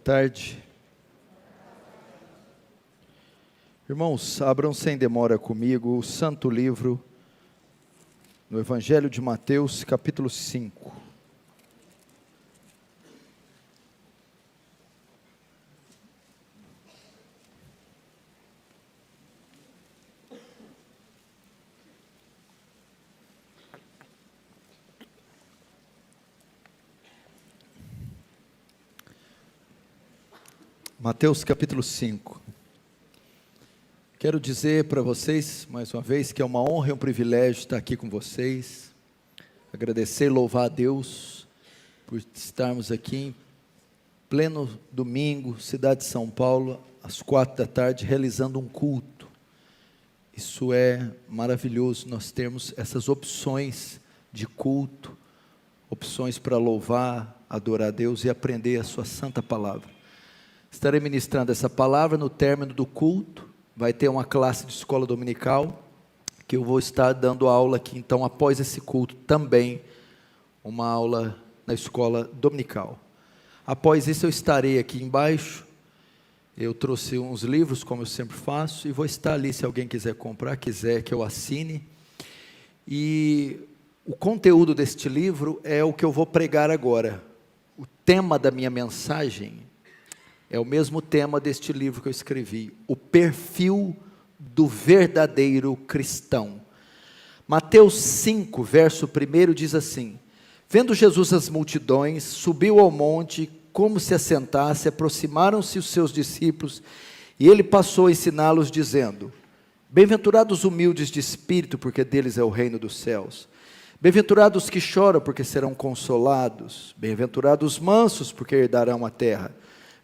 tarde. Irmãos, abram sem demora comigo o santo livro no Evangelho de Mateus, capítulo 5. Mateus capítulo 5. Quero dizer para vocês, mais uma vez, que é uma honra e um privilégio estar aqui com vocês. Agradecer e louvar a Deus por estarmos aqui em pleno domingo, cidade de São Paulo, às 16h, realizando um culto. Isso é maravilhoso, nós termos essas opções de culto, opções para louvar, adorar a Deus e aprender a sua santa palavra. Estarei ministrando essa palavra no término do culto. Vai ter uma classe de escola dominical, que eu vou estar dando aula aqui, então, após esse culto, também, uma aula na escola dominical. Após isso, eu estarei aqui embaixo. Eu trouxe uns livros, como eu sempre faço, e vou estar ali, se alguém quiser comprar, quiser que eu assine. E o conteúdo deste livro é o que eu vou pregar agora. O tema da minha mensagem é o mesmo tema deste livro que eu escrevi, o perfil do verdadeiro cristão. Mateus 5, verso 1 diz assim: vendo Jesus as multidões, subiu ao monte, como se assentasse, aproximaram-se os seus discípulos, e ele passou a ensiná-los, dizendo: bem-aventurados os humildes de espírito, porque deles é o reino dos céus. Bem-aventurados os que choram, porque serão consolados. Bem-aventurados os mansos, porque herdarão a terra.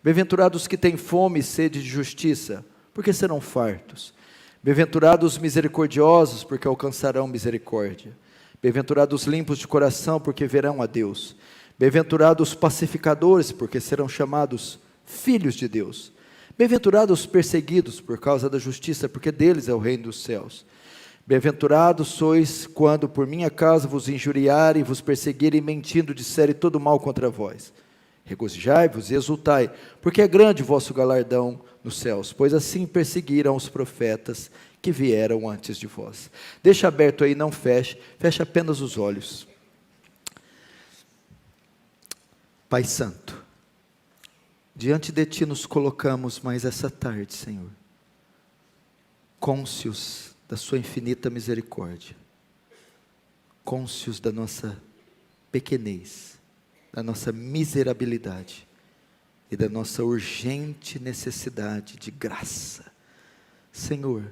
Bem-aventurados os que têm fome e sede de justiça, porque serão fartos. Bem-aventurados os misericordiosos, porque alcançarão misericórdia. Bem-aventurados os limpos de coração, porque verão a Deus. Bem-aventurados os pacificadores, porque serão chamados filhos de Deus. Bem-aventurados os perseguidos por causa da justiça, porque deles é o reino dos céus. Bem-aventurados sois quando por minha causa vos injuriarem, vos perseguirem, mentindo, disserem todo mal contra vós. Regozijai-vos e exultai, porque é grande o vosso galardão nos céus, pois assim perseguiram os profetas que vieram antes de vós. Deixa aberto aí, não feche, feche apenas os olhos. Pai Santo, diante de Ti nos colocamos mais essa tarde, Senhor, cônscios da Sua infinita misericórdia, cônscios da nossa pequenez, da nossa miserabilidade e da nossa urgente necessidade de graça. Senhor,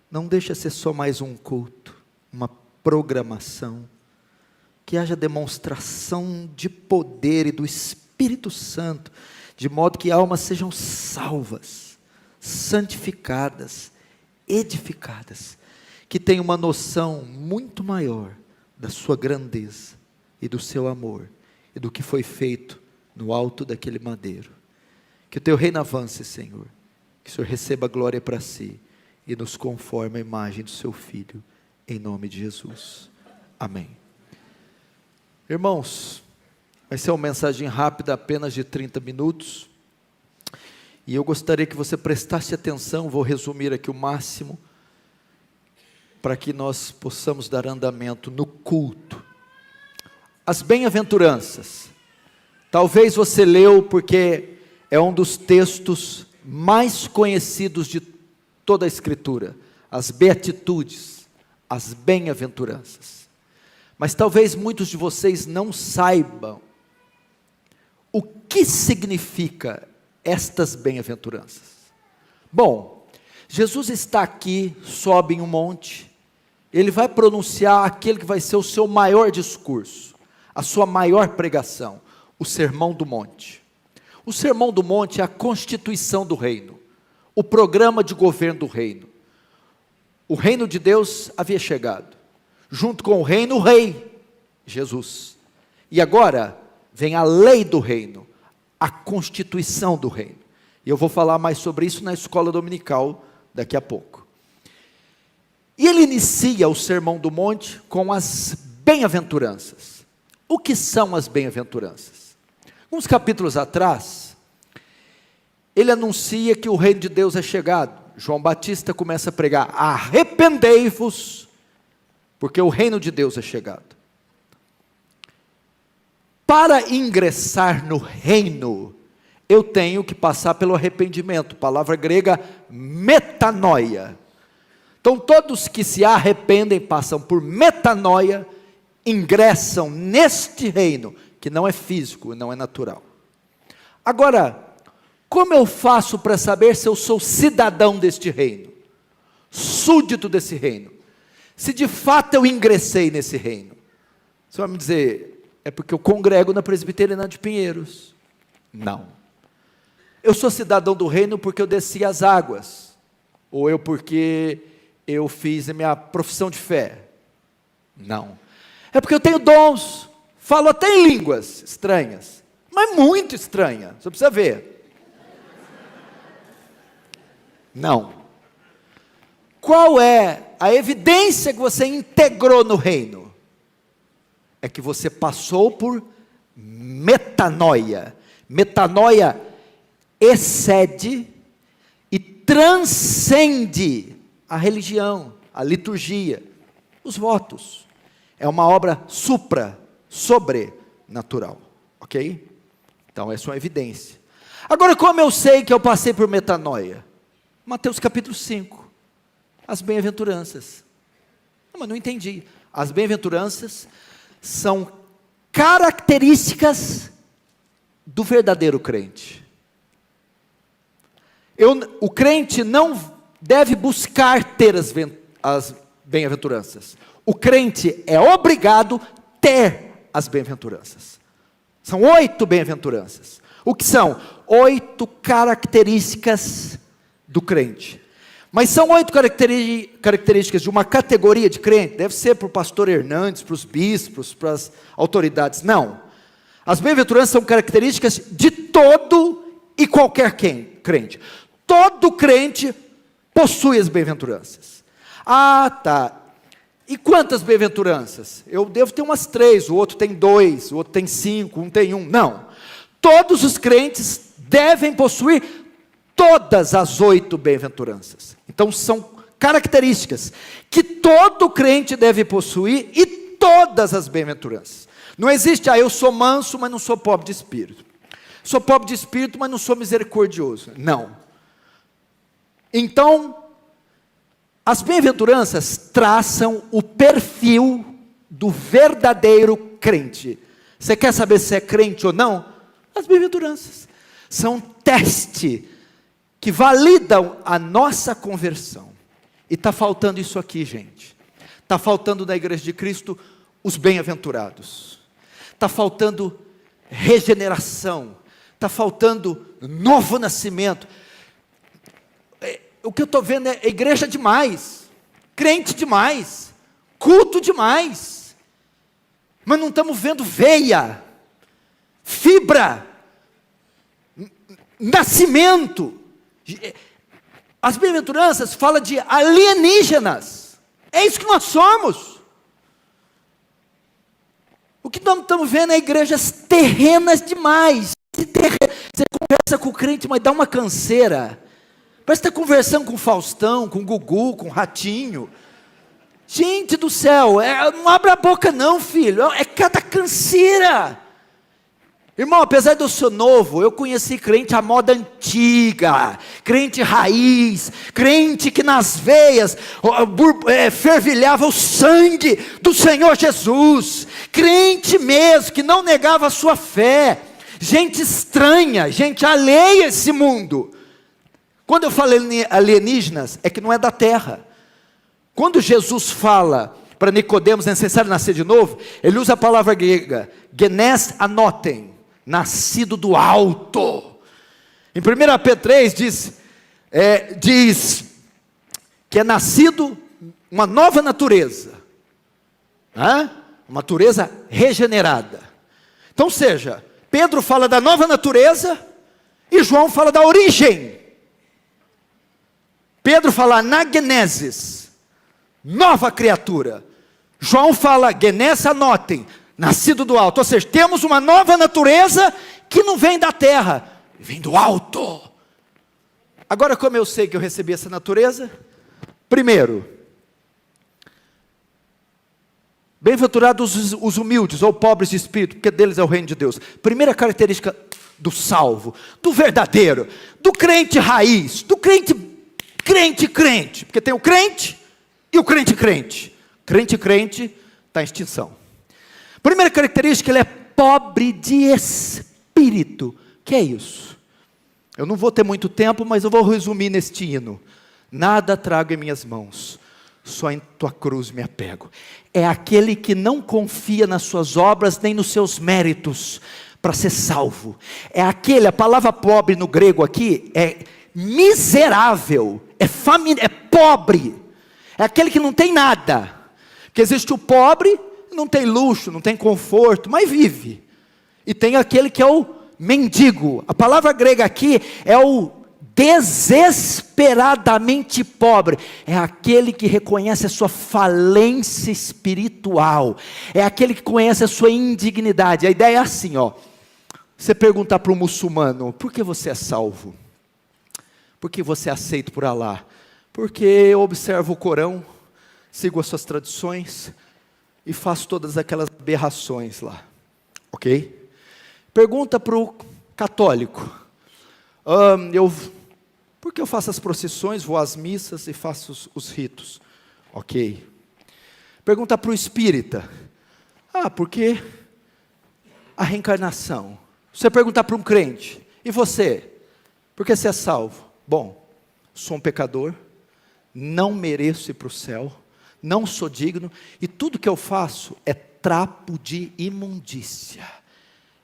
não deixa ser só mais um culto, uma programação, que haja demonstração de poder e do Espírito Santo, de modo que almas sejam salvas, santificadas, edificadas, que tenham uma noção muito maior da sua grandeza e do seu amor, e do que foi feito no alto daquele madeiro. Que o Teu reino avance, Senhor, que o Senhor receba glória para si, e nos conforme a imagem do Seu Filho, em nome de Jesus, amém. Irmãos, vai ser uma mensagem rápida, apenas de 30 minutos, e eu gostaria que você prestasse atenção, vou resumir aqui o máximo, para que nós possamos dar andamento no culto. As bem-aventuranças, talvez você leu porque é um dos textos mais conhecidos de toda a Escritura, as beatitudes, as bem-aventuranças, mas talvez muitos de vocês não saibam o que significa estas bem-aventuranças. Bom, Jesus está aqui, sobe em um monte, ele vai pronunciar aquele que vai ser o seu maior discurso, a sua maior pregação, o Sermão do Monte. O Sermão do Monte é a constituição do reino, o programa de governo do reino. O reino de Deus havia chegado, junto com o reino, o rei, Jesus. E agora vem a lei do reino, a constituição do reino. E eu vou falar mais sobre isso na escola dominical daqui a pouco. E ele inicia o Sermão do Monte com as bem-aventuranças. O que são as bem-aventuranças? Uns capítulos atrás, ele anuncia que o reino de Deus é chegado. João Batista começa a pregar: arrependei-vos, porque o reino de Deus é chegado. Para ingressar no reino, eu tenho que passar pelo arrependimento, palavra grega metanoia. Então todos que se arrependem, passam por metanoia, ingressam neste reino, que não é físico, não é natural. Agora, como eu faço para saber se eu sou cidadão deste reino? Súdito desse reino? Se de fato eu ingressei nesse reino? Você vai me dizer: é porque eu congrego na Presbiteriana de Pinheiros. Não. Eu sou cidadão do reino porque eu desci as águas. Ou eu porque eu fiz a minha profissão de fé. Não. É porque eu tenho dons. Falo até em línguas estranhas. Mas muito estranha. Você precisa ver. Não. Qual é a evidência que você integrou no reino? É que você passou por metanoia. Metanoia excede e transcende a religião, a liturgia, os votos. É uma obra sobrenatural, ok? Então essa é uma evidência. Agora, como eu sei que eu passei por metanoia? Mateus capítulo 5, as bem-aventuranças. Não, mas não entendi. As bem-aventuranças são características do verdadeiro crente. O crente não deve buscar ter as bem-aventuranças. O crente é obrigado a ter as bem-aventuranças. São 8 bem-aventuranças. O que são? 8 características do crente. Mas são 8 características de uma categoria de crente? Deve ser para o pastor Hernandes, para os bispos, para as autoridades. Não. As bem-aventuranças são características de todo e qualquer crente. Todo crente possui as bem-aventuranças. Ah, tá. E quantas bem-aventuranças? Eu devo ter umas 3, o outro tem 2, o outro tem 5, um tem 1. Não. Todos os crentes devem possuir todas as 8 bem-aventuranças. Então são características que todo crente deve possuir, e todas as bem-aventuranças. Não existe: eu sou manso, mas não sou pobre de espírito. Sou pobre de espírito, mas não sou misericordioso. Não. Então, as bem-aventuranças traçam o perfil do verdadeiro crente. Você quer saber se é crente ou não? As bem-aventuranças são um teste que validam a nossa conversão. E está faltando isso aqui, gente. Está faltando na Igreja de Cristo os bem-aventurados. Está faltando regeneração. Está faltando novo nascimento. O que eu estou vendo é igreja demais, crente demais, culto demais. Mas não estamos vendo veia, fibra, nascimento. As bem-aventuranças falam de alienígenas. É isso que nós somos. O que nós estamos vendo é igrejas terrenas demais. Você conversa com o crente, mas dá uma canseira. Parece que está conversando com o Faustão, com o Gugu, com o Ratinho. Gente do céu, não abre a boca não, filho. É cada canseira. Irmão, apesar de eu ser novo, eu conheci crente à moda antiga, crente raiz, crente que nas veias fervilhava o sangue do Senhor Jesus, crente mesmo, que não negava a sua fé, gente estranha, gente alheia a esse mundo. Quando eu falo alienígenas, é que não é da terra. Quando Jesus fala para Nicodemos, é necessário nascer de novo, ele usa a palavra grega, genes anoten, nascido do alto. Em 1 Pedro 3 diz que é nascido uma nova natureza, uma natureza regenerada. Então, seja, Pedro fala da nova natureza e João fala da origem. Pedro fala anagenesis, nova criatura. João fala genes anoten, nascido do alto. Ou seja, temos uma nova natureza que não vem da terra, vem do alto. Agora, como eu sei que eu recebi essa natureza? Primeiro, bem-aventurados os humildes ou pobres de espírito, porque deles é o reino de Deus. Primeira característica do salvo, do verdadeiro, do crente raiz, do crente, porque tem o crente e o crente. Crente está em extinção. Primeira característica, ele é pobre de espírito. O que é isso? Eu não vou ter muito tempo, mas eu vou resumir neste hino. Nada trago em minhas mãos, só em tua cruz me apego. É aquele que não confia nas suas obras, nem nos seus méritos, para ser salvo. É aquele, a palavra pobre no grego aqui, é miserável, é pobre. É aquele que não tem nada. Porque existe o pobre, não tem luxo, não tem conforto, mas vive. E tem aquele que é o mendigo. A palavra grega aqui é o desesperadamente pobre. É aquele que reconhece a sua falência espiritual. É aquele que conhece a sua indignidade. A ideia é assim, ó. Você perguntar para um muçulmano: por que você é salvo? Por que você é aceito por Alá? Porque eu observo o Corão, sigo as suas tradições e faço todas aquelas aberrações lá. Ok? Pergunta para o católico: porque eu faço as procissões, vou às missas e faço os ritos. Ok. Pergunta para o espírita: porque a reencarnação. Você perguntar para um crente: e você? Por que você é salvo? Bom, sou um pecador, não mereço ir para o céu, não sou digno, e tudo que eu faço é trapo de imundícia.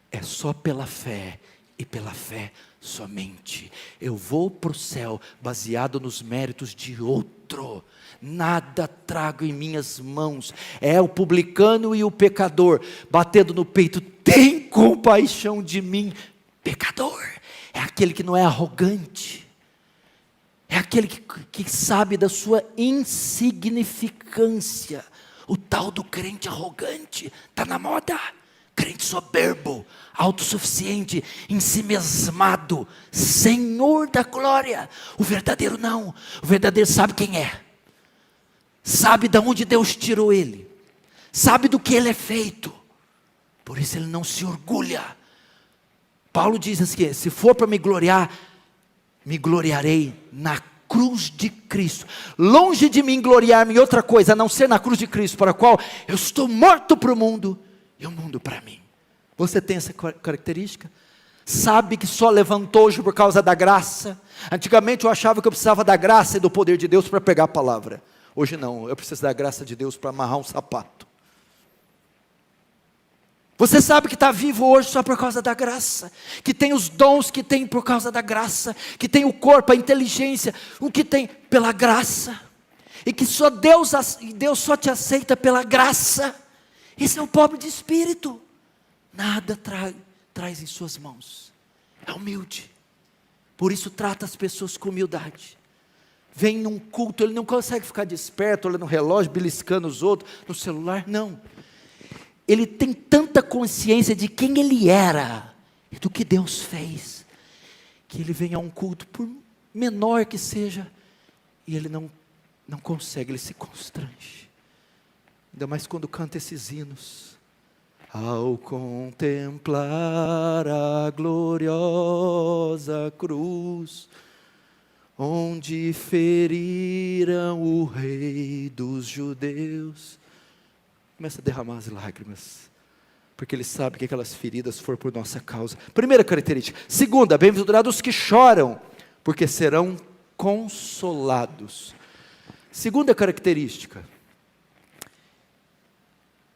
É só pela fé, e pela fé somente. Eu vou para o céu baseado nos méritos de outro. Nada trago em minhas mãos. É o publicano e o pecador batendo no peito: tem compaixão de mim, pecador. É aquele que não é arrogante. É aquele que sabe da sua insignificância. O tal do crente arrogante está na moda. Crente soberbo, autossuficiente, ensimesmado, Senhor da glória. O verdadeiro não. O verdadeiro sabe quem é. Sabe de onde Deus tirou ele. Sabe do que ele é feito. Por isso ele não se orgulha. Paulo diz assim: se for para me gloriar, me gloriarei na cruz de Cristo. Longe de mim gloriar-me em outra coisa, a não ser na cruz de Cristo, para a qual eu estou morto para o mundo, e o mundo para mim. Você tem essa característica? Sabe que só levantou hoje por causa da graça? Antigamente eu achava que eu precisava da graça e do poder de Deus para pegar a palavra. Hoje não, eu preciso da graça de Deus para amarrar um sapato. Você sabe que está vivo hoje só por causa da graça, que tem os dons que tem por causa da graça, que tem o corpo, a inteligência, o que tem pela graça, e que só Deus só te aceita pela graça. Esse é o pobre de espírito. Nada traz em suas mãos. É humilde. Por isso trata as pessoas com humildade. Vem num culto, ele não consegue ficar desperto, olhando no relógio, beliscando os outros, no celular, não. Ele tem tanta consciência de quem ele era e do que Deus fez, que ele vem a um culto, por menor que seja, e ele não consegue, ele se constrange. Ainda mais quando canta esses hinos. Ao contemplar a gloriosa cruz, onde feriram o rei dos judeus, começa a derramar as lágrimas, porque ele sabe que aquelas feridas foram por nossa causa. Primeira característica. Segunda, bem-aventurados os que choram, porque serão consolados. Segunda característica,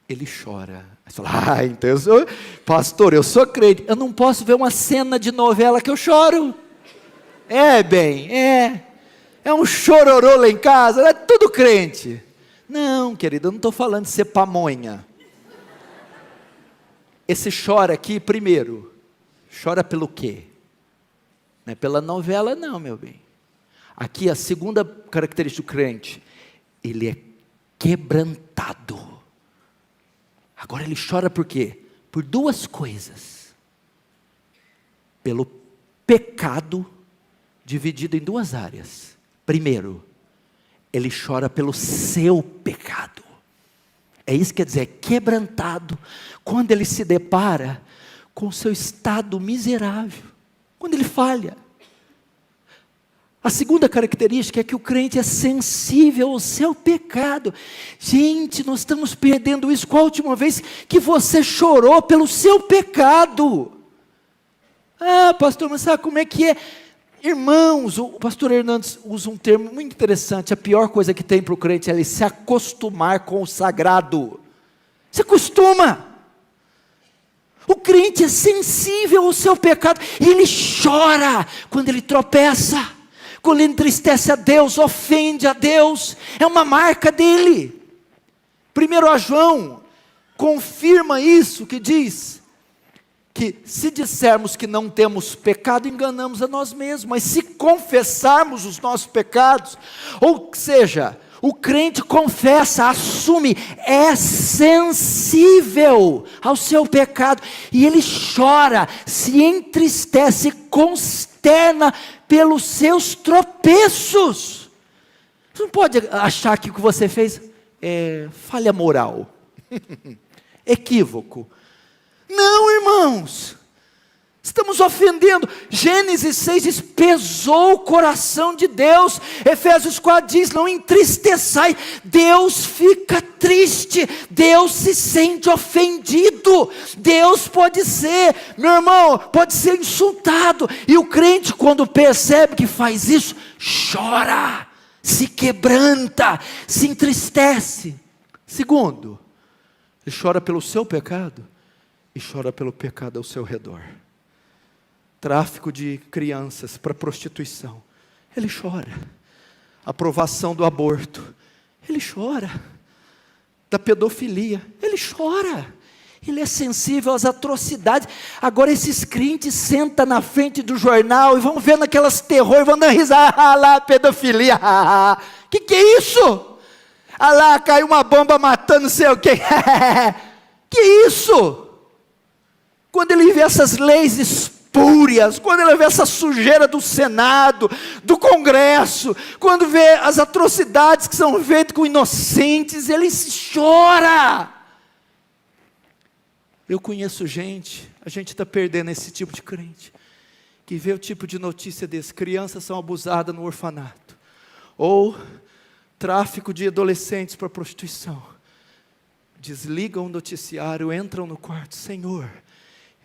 ele chora. Aí você fala: então pastor, eu sou crente, eu não posso ver uma cena de novela que eu choro. É um chororô lá em casa, é tudo crente. Não, querido, eu não estou falando de ser pamonha. Esse chora aqui, primeiro, chora pelo quê? Não é pela novela não, meu bem. Aqui a segunda característica do crente, ele é quebrantado. Agora ele chora por quê? Por duas coisas. Pelo pecado dividido em duas áreas. Primeiro, ele chora pelo seu pecado. É isso que quer dizer, quebrantado, quando ele se depara com o seu estado miserável, quando ele falha. A segunda característica é que o crente é sensível ao seu pecado. Gente, nós estamos perdendo isso. Qual a última vez que você chorou pelo seu pecado? Ah, pastor, mas sabe como é que é? Irmãos, o pastor Hernandes usa um termo muito interessante. A pior coisa que tem para o crente é ele se acostumar com o sagrado. Se acostuma. O crente é sensível ao seu pecado. Ele chora quando ele tropeça, quando ele entristece a Deus, ofende a Deus. É uma marca dele. 1 João confirma isso, que diz que se dissermos que não temos pecado, enganamos a nós mesmos. Mas se confessarmos os nossos pecados, ou seja, o crente confessa, assume, é sensível ao seu pecado, e ele chora, se entristece, consterna pelos seus tropeços. Você não pode achar que o que você fez é falha moral, equívoco. Não, irmãos, estamos ofendendo. Gênesis 6 diz, pesou o coração de Deus. Efésios 4 diz, não entristeçai. Deus fica triste, Deus se sente ofendido. Deus pode ser, meu irmão, pode ser insultado. E o crente, quando percebe que faz isso, chora, se quebranta, se entristece. Segundo, ele chora pelo seu pecado e chora pelo pecado ao seu redor. Tráfico de crianças para prostituição, ele chora. Aprovação do aborto, ele chora. Da pedofilia, ele chora. Ele é sensível às atrocidades. Agora esses crentes sentam na frente do jornal e vão vendo aquelas terror, vão dar risada, ah lá, pedofilia, que é isso? Ah lá, caiu uma bomba matando não sei o que, que isso? Quando ele vê essas leis espúrias, quando ele vê essa sujeira do Senado, do Congresso, quando vê as atrocidades que são feitas com inocentes, ele chora. Eu conheço gente, a gente está perdendo esse tipo de crente, que vê o tipo de notícia desse, crianças são abusadas no orfanato, ou tráfico de adolescentes para prostituição, desligam o noticiário, entram no quarto, Senhor,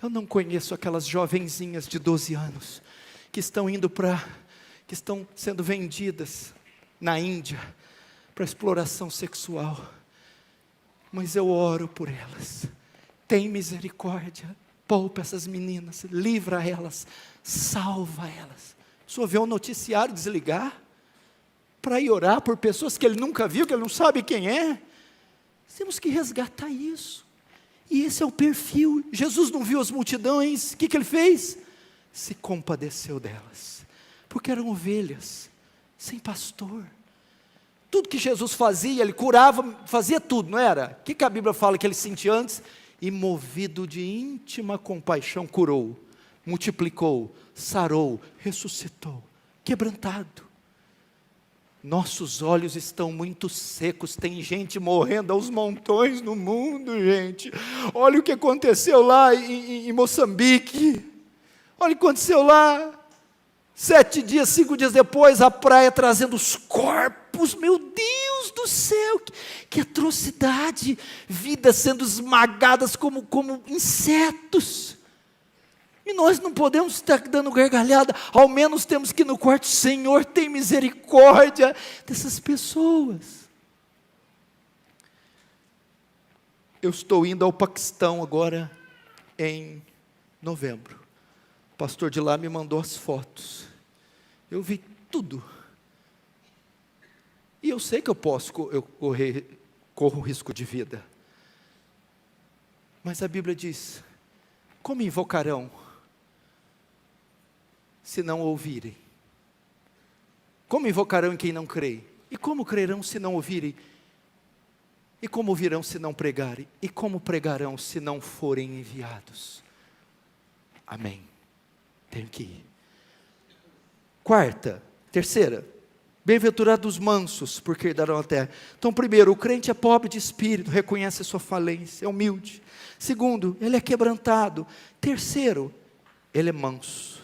eu não conheço aquelas jovenzinhas de 12 anos, que estão sendo vendidas na Índia, para exploração sexual, mas eu oro por elas, tem misericórdia, poupa essas meninas, livra elas, salva elas. Só vê o noticiário desligar, para ir orar por pessoas que ele nunca viu, que ele não sabe quem é. Temos que resgatar isso. E esse é o perfil. Jesus não viu as multidões, o que ele fez? Se compadeceu delas, porque eram ovelhas, sem pastor. Tudo que Jesus fazia, ele curava, fazia tudo, não era? O que a Bíblia fala que ele sentia antes? E movido de íntima compaixão, curou, multiplicou, sarou, ressuscitou, quebrantado. Nossos olhos estão muito secos, tem gente morrendo aos montões no mundo, gente. Olha o que aconteceu lá em Moçambique, olha o que aconteceu lá, 7 dias, 5 dias depois, a praia trazendo os corpos, meu Deus do céu, que atrocidade, vidas sendo esmagadas como insetos. E nós não podemos estar dando gargalhada, ao menos temos que ir no quarto, Senhor, tem misericórdia dessas pessoas. Eu estou indo ao Paquistão agora, em novembro. O pastor de lá me mandou as fotos. Eu vi tudo. E eu sei que eu corro risco de vida. Mas a Bíblia diz, como invocarão se não ouvirem? Como invocarão em quem não crê? E como crerão se não ouvirem? E como ouvirão se não pregarem? E como pregarão se não forem enviados? Amém. Tenho que ir. Terceira, bem-aventurados os mansos, porque herdarão a terra. Então, primeiro, o crente é pobre de espírito, reconhece a sua falência, é humilde. Segundo, ele é quebrantado. Terceiro, ele é manso.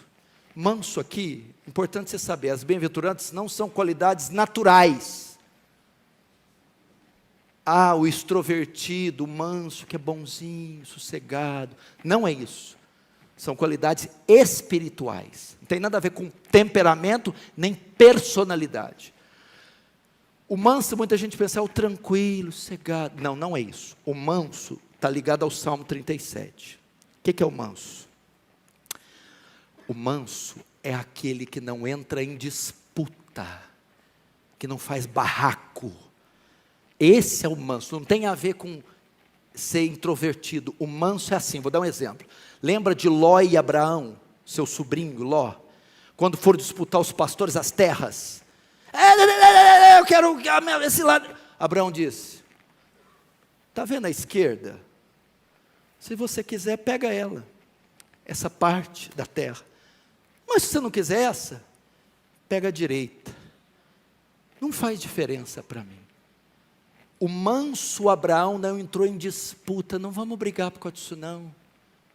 Manso aqui, importante você saber, as bem-aventuranças não são qualidades naturais. O extrovertido, o manso, que é bonzinho, sossegado. Não é isso. São qualidades espirituais. Não tem nada a ver com temperamento, nem personalidade. O manso, muita gente pensa, é o tranquilo, sossegado. Não, não é isso. O manso está ligado ao Salmo 37. O que é o manso? O manso é aquele que não entra em disputa, que não faz barraco. Esse é o manso, não tem a ver com ser introvertido. O manso é assim, vou dar um exemplo. Lembra de Ló e Abraão, seu sobrinho Ló? Quando foram disputar os pastores as terras. Eu quero esse lado. Abraão disse, está vendo a esquerda? Se você quiser, pega ela, essa parte da terra. Mas se você não quiser essa, pega a direita. Não faz diferença para mim. O manso Abraão não entrou em disputa, não vamos brigar por causa disso não.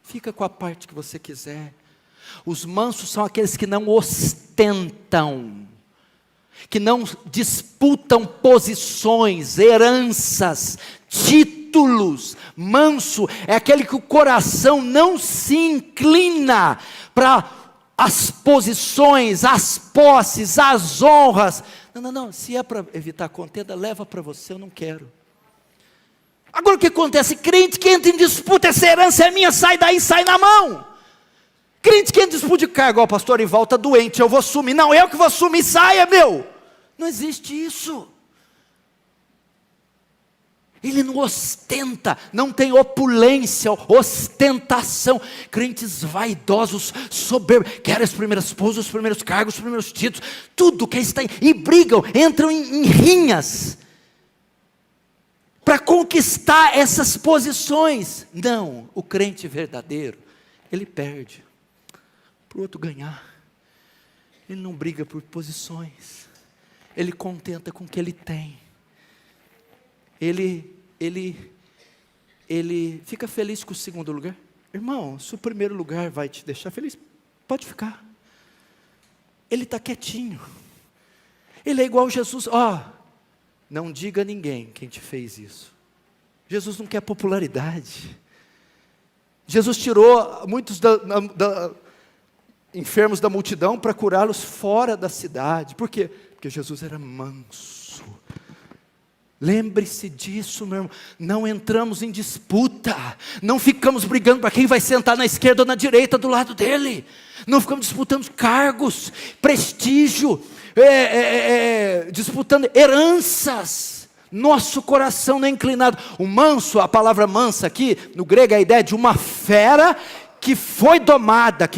Fica com a parte que você quiser. Os mansos são aqueles que não ostentam, que não disputam posições, heranças, títulos. Manso é aquele que o coração não se inclina para as posições, as posses, as honras. Não, se é para evitar contenda, leva para você, eu não quero. Agora o que acontece? Crente que entra em disputa, essa herança é minha, sai daí, sai na mão. Crente que entra em disputa de cargo, o pastor Ival está doente, eu vou assumir. Não, eu que vou assumir, saia meu. Não existe isso. Ele não ostenta, não tem opulência, ostentação. Crentes vaidosos, soberbos, querem as primeiras posas, os primeiros cargos, os primeiros títulos, tudo que está e brigam, entram em rinhas para conquistar essas posições. Não, o crente verdadeiro, ele perde para o outro ganhar. Ele não briga por posições, ele contenta com o que ele tem. Ele fica feliz com o segundo lugar. Irmão, se o primeiro lugar vai te deixar feliz, pode ficar. Ele está quietinho. Ele é igual Jesus. Não diga a ninguém quem te fez isso. Jesus não quer popularidade. Jesus tirou muitos enfermos da multidão para curá-los fora da cidade. Por quê? Porque Jesus era manso. Lembre-se disso, meu irmão. Não entramos em disputa, não ficamos brigando para quem vai sentar na esquerda ou na direita do lado dele, não ficamos disputando cargos, prestígio, disputando heranças. Nosso coração não é inclinado. O manso, a palavra mansa aqui, no grego é a ideia de uma fera que foi domada.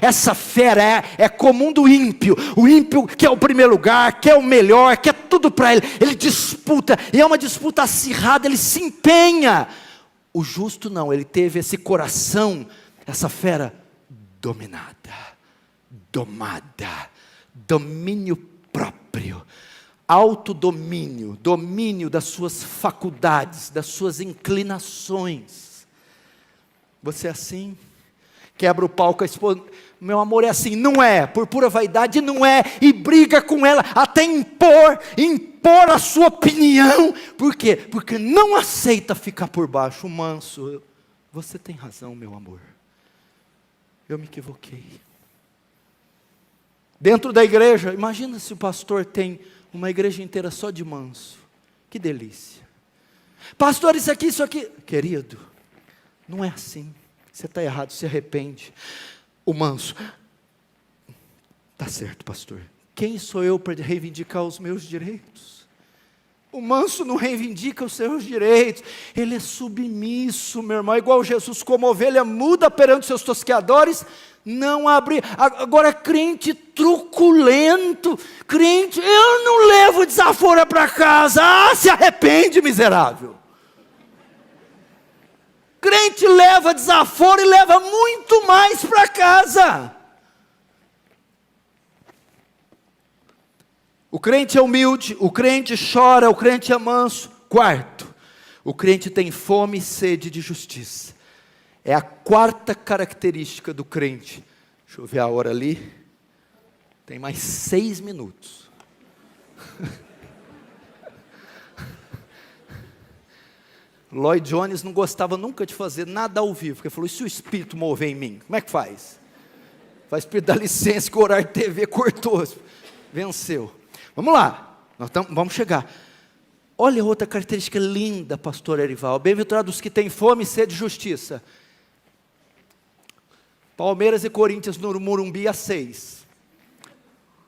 Essa fera é comum do ímpio. O ímpio quer o primeiro lugar, quer o melhor, quer tudo para ele. Ele disputa, e é uma disputa acirrada, ele se empenha. O justo não, ele teve esse coração, essa fera dominada, domada, domínio próprio, autodomínio, domínio das suas faculdades, das suas inclinações. Você é assim? Quebra o pau com a esposa. Meu amor, é assim. Não é, por pura vaidade não é. E briga com ela até impor a sua opinião. Por quê? Porque não aceita ficar por baixo. Manso, você tem razão, meu amor. Eu me equivoquei. Dentro da igreja, imagina se o pastor tem uma igreja inteira só de manso. Que delícia. Pastor, isso aqui. Querido, não é assim. Você está errado, se arrepende. O manso, está certo, pastor. Quem sou eu para reivindicar os meus direitos? O manso não reivindica os seus direitos. Ele é submisso, meu irmão. Igual Jesus, como ovelha muda perante seus tosqueadores, não abre. Agora, crente truculento, crente, eu não levo desaforo para casa. Se arrepende, miserável. Crente leva desaforo e leva muito mais para casa. O crente é humilde, o crente chora, o crente é manso. Quarto, o crente tem fome e sede de justiça. É a quarta característica do crente. Deixa eu ver a hora ali. Tem mais 6 minutos. Lloyd Jones não gostava nunca de fazer nada ao vivo, porque ele falou, e se o Espírito mover em mim? Como é que faz? O Espírito dá licença, que o Horário TV cortou, venceu. Vamos lá, vamos chegar. Olha outra característica linda, pastor Erival. Bem-aventurados os que têm fome e sede de justiça. Palmeiras e Corinthians no Morumbi às 6.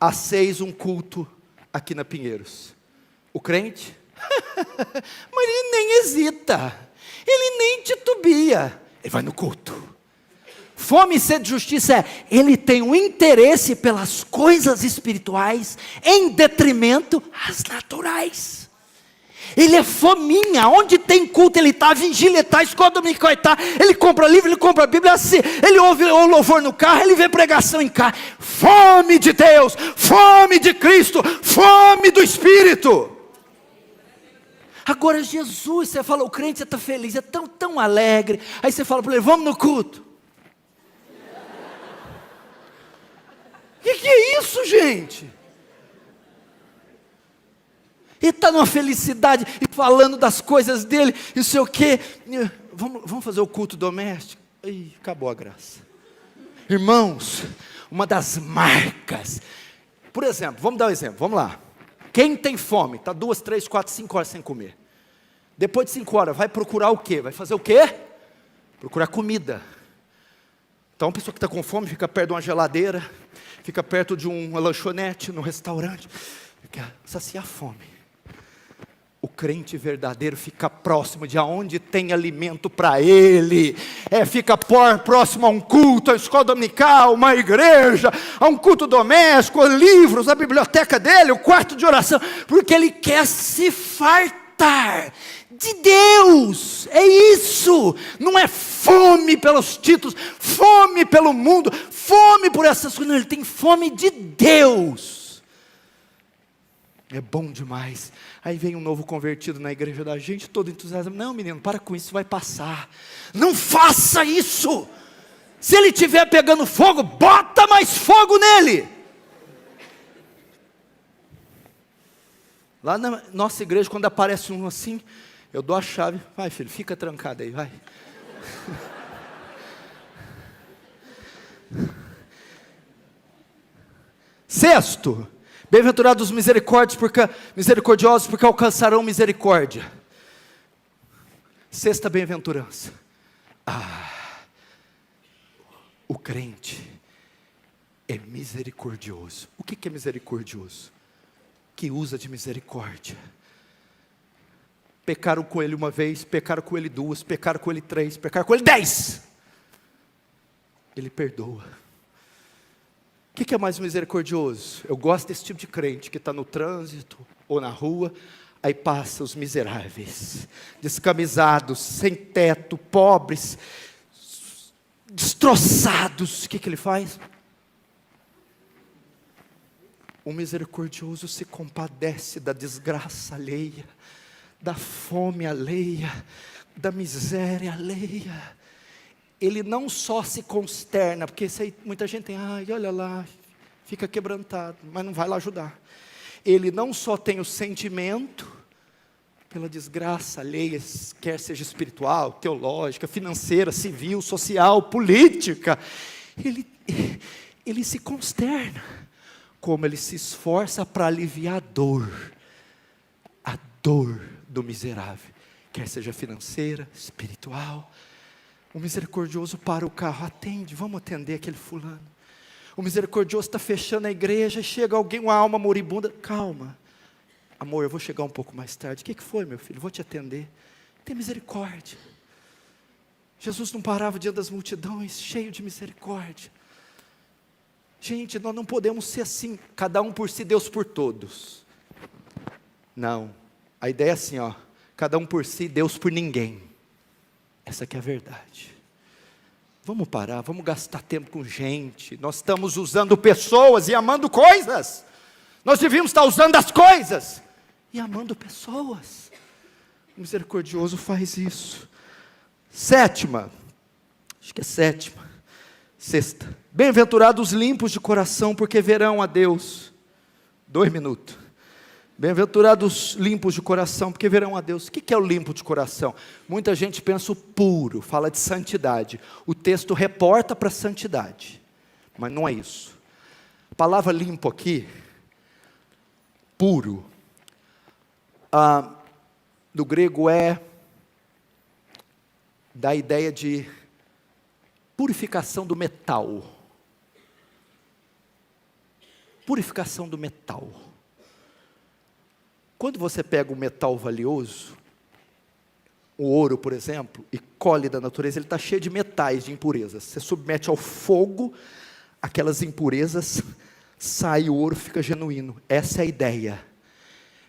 Às 6 um culto aqui na Pinheiros. O crente... mas ele nem hesita, ele nem titubia, ele vai no culto. Fome e sede de justiça é, ele tem um interesse pelas coisas espirituais, em detrimento às naturais. Ele é fominha, onde tem culto ele está, vigília está, escola dominical está, ele compra livro, ele compra a Bíblia, assim, ele ouve o louvor no carro, ele vê pregação em carro. Fome de Deus, fome de Cristo, fome do Espírito. Agora Jesus, você fala, o crente está feliz, é tão alegre. Aí você fala para ele, vamos no culto. Que é isso, gente? Ele está numa felicidade, e falando das coisas dele, e sei o quê. Vamos fazer o culto doméstico? Ih, acabou a graça. Irmãos, uma das marcas. Por exemplo, vamos dar um exemplo, vamos lá. Quem tem fome, está 2, 3, 4, 5 horas sem comer. Depois de 5 horas, vai procurar o quê? Vai fazer o quê? Procurar comida. Então, a pessoa que está com fome, fica perto de uma geladeira, fica perto de uma lanchonete, num restaurante, quer saciar a fome. O crente verdadeiro fica próximo de onde tem alimento para ele. Fica próximo a um culto, a escola dominical, uma igreja, a um culto doméstico, a livros, a biblioteca dele, o quarto de oração, porque ele quer se fartar de Deus. É isso. Não é fome pelos títulos, fome pelo mundo, fome por essas coisas. Não, ele tem fome de Deus. É bom demais. Aí vem um novo convertido na igreja da gente, todo entusiasmado. Não, menino, para com isso, vai passar. Não faça isso. Se ele estiver pegando fogo, bota mais fogo nele. Lá na nossa igreja, quando aparece um assim, eu dou a chave. Vai, filho, fica trancado aí, vai. Sexto, bem-aventurados os misericordiosos, porque alcançarão misericórdia. Sexta bem-aventurança. O crente é misericordioso. O que é misericordioso? Que usa de misericórdia. Pecaram com ele uma vez, pecaram com ele 2, pecaram com ele 3, pecaram com ele 10. Ele perdoa. O que é mais misericordioso? Eu gosto desse tipo de crente que está no trânsito ou na rua, aí passa os miseráveis, descamisados, sem teto, pobres, destroçados. O que ele faz? O misericordioso se compadece da desgraça alheia, da fome alheia, da miséria alheia. Ele não só se consterna, porque isso aí, muita gente tem, olha lá, fica quebrantado, mas não vai lá ajudar. Ele não só tem o sentimento pela desgraça alheia, quer seja espiritual, teológica, financeira, civil, social, política, ele se consterna, como ele se esforça para aliviar a dor do miserável, quer seja financeira, espiritual. O misericordioso para o carro, atende, vamos atender aquele fulano. O misericordioso está fechando a igreja, chega alguém, uma alma moribunda, calma, amor, eu vou chegar um pouco mais tarde. O que foi, meu filho? Vou te atender. Tem misericórdia. Jesus não parava diante das multidões, cheio de misericórdia. Gente, nós não podemos ser assim, cada um por si, Deus por todos. Não, a ideia é assim, cada um por si, Deus por ninguém. Essa que é a verdade. Vamos parar, vamos gastar tempo com gente. Nós estamos usando pessoas e amando coisas. Nós devíamos estar usando as coisas e amando pessoas. O misericordioso faz isso. Sétima, acho que é sétima, sexta. Bem-aventurados os limpos de coração, porque verão a Deus. 2 minutos. Bem-aventurados limpos de coração, porque verão a Deus. O que é o limpo de coração? Muita gente pensa o puro, fala de santidade. O texto reporta para a santidade, mas não é isso. A palavra limpo aqui, puro, do grego é da ideia de purificação do metal. Purificação do metal. Quando você pega um metal valioso, o ouro, por exemplo, e colhe da natureza, ele está cheio de metais, de impurezas. Você submete ao fogo, aquelas impurezas, sai o ouro, fica genuíno. Essa é a ideia.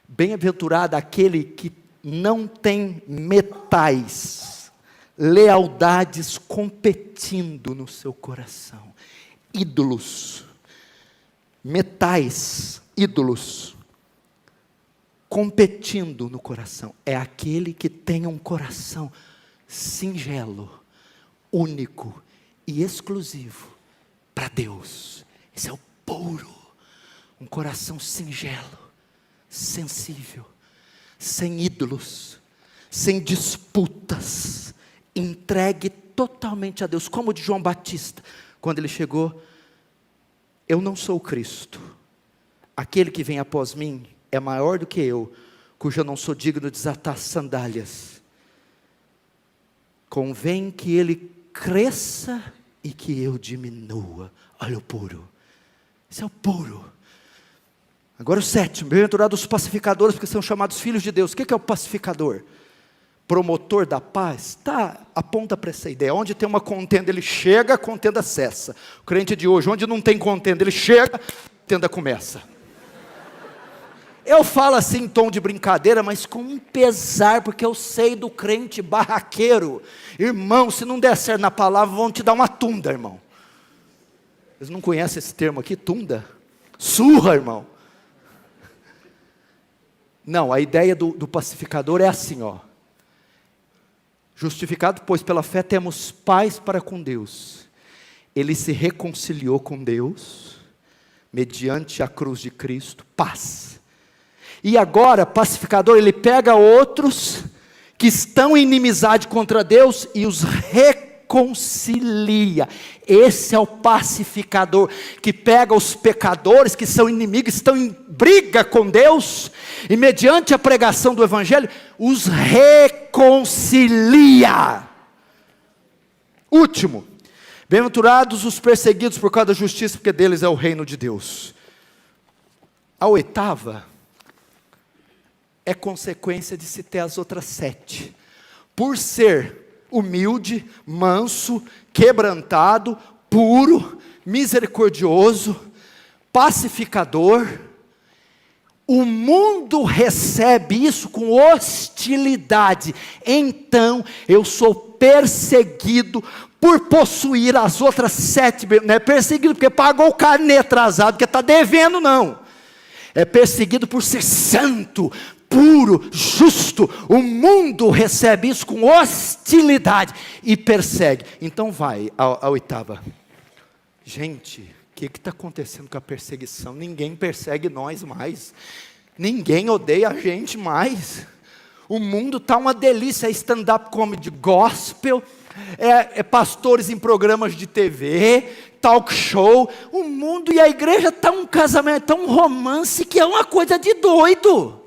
Bem-aventurado aquele que não tem metais, lealdades competindo no seu coração. Ídolos, metais, ídolos, competindo no coração. É aquele que tem um coração singelo, único e exclusivo para Deus. Esse é o puro. Um coração singelo, sensível, sem ídolos, sem disputas, entregue totalmente a Deus, como o de João Batista, quando ele chegou: eu não sou o Cristo, aquele que vem após mim é maior do que eu, cujo eu não sou digno de desatar as sandálias. Convém que ele cresça e que eu diminua. Olha o puro. Esse é o puro. Agora o sétimo, bem-aventurados os pacificadores, porque são chamados filhos de Deus. O que é o pacificador? Promotor da paz? Aponta para essa ideia. Onde tem uma contenda, ele chega, a contenda cessa. O crente de hoje, onde não tem contenda, ele chega, a contenda começa. Eu falo assim em tom de brincadeira, mas com um pesar, porque eu sei do crente barraqueiro. Irmão, se não der certo na palavra, vão te dar uma tunda, irmão. Vocês não conhecem esse termo aqui, tunda? Surra, irmão. Não, a ideia do pacificador é assim, ó. Justificado, pois pela fé temos paz para com Deus. Ele se reconciliou com Deus, mediante a cruz de Cristo, paz. E agora, pacificador, ele pega outros que estão em inimizade contra Deus e os reconcilia. Esse é o pacificador, que pega os pecadores que são inimigos, estão em briga com Deus, e mediante a pregação do Evangelho, os reconcilia. Último, bem-aventurados os perseguidos por causa da justiça, porque deles é o reino de Deus. A oitava é consequência de se ter as outras 7. Por ser humilde, manso, quebrantado, puro, misericordioso, pacificador, o mundo recebe isso com hostilidade. Então eu sou perseguido por possuir as outras 7. Não é perseguido porque pagou o carnê atrasado, porque está devendo, não. É perseguido por ser santo, puro, justo. O mundo recebe isso com hostilidade e persegue. Então vai, a oitava. Gente, o que está acontecendo com a perseguição? Ninguém persegue nós mais. Ninguém odeia a gente mais. O mundo está uma delícia. É stand-up comedy gospel, é pastores em programas de TV, talk show. O mundo e a igreja está um casamento, está um romance que é uma coisa de doido.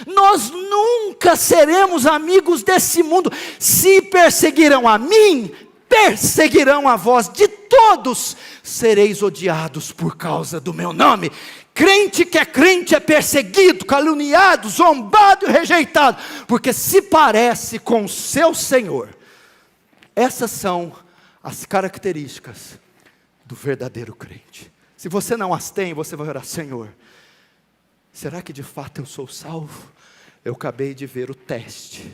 Nós nunca seremos amigos desse mundo. Se perseguirão a mim, perseguirão a vós. De todos sereis odiados por causa do meu nome. Crente que é crente é perseguido, caluniado, zombado e rejeitado, porque se parece com o seu Senhor. Essas são as características do verdadeiro crente. Se você não as tem, você vai orar: Senhor, será que de fato eu sou salvo? Eu acabei de ver o teste.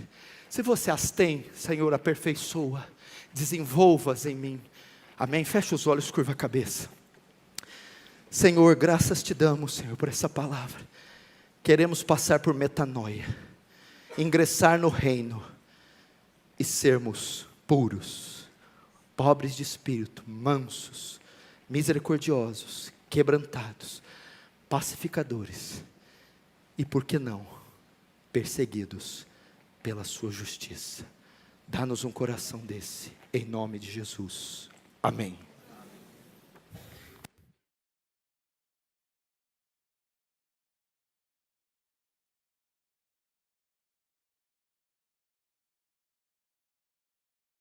Se você as tem, Senhor, aperfeiçoa, desenvolva-as em mim. Amém? Feche os olhos, curva a cabeça. Senhor, graças te damos, Senhor, por essa palavra. Queremos passar por metanoia, ingressar no reino e sermos puros, pobres de espírito, mansos, misericordiosos, quebrantados, pacificadores e, por que não, perseguidos pela sua justiça. Dá-nos um coração desse, em nome de Jesus. Amém.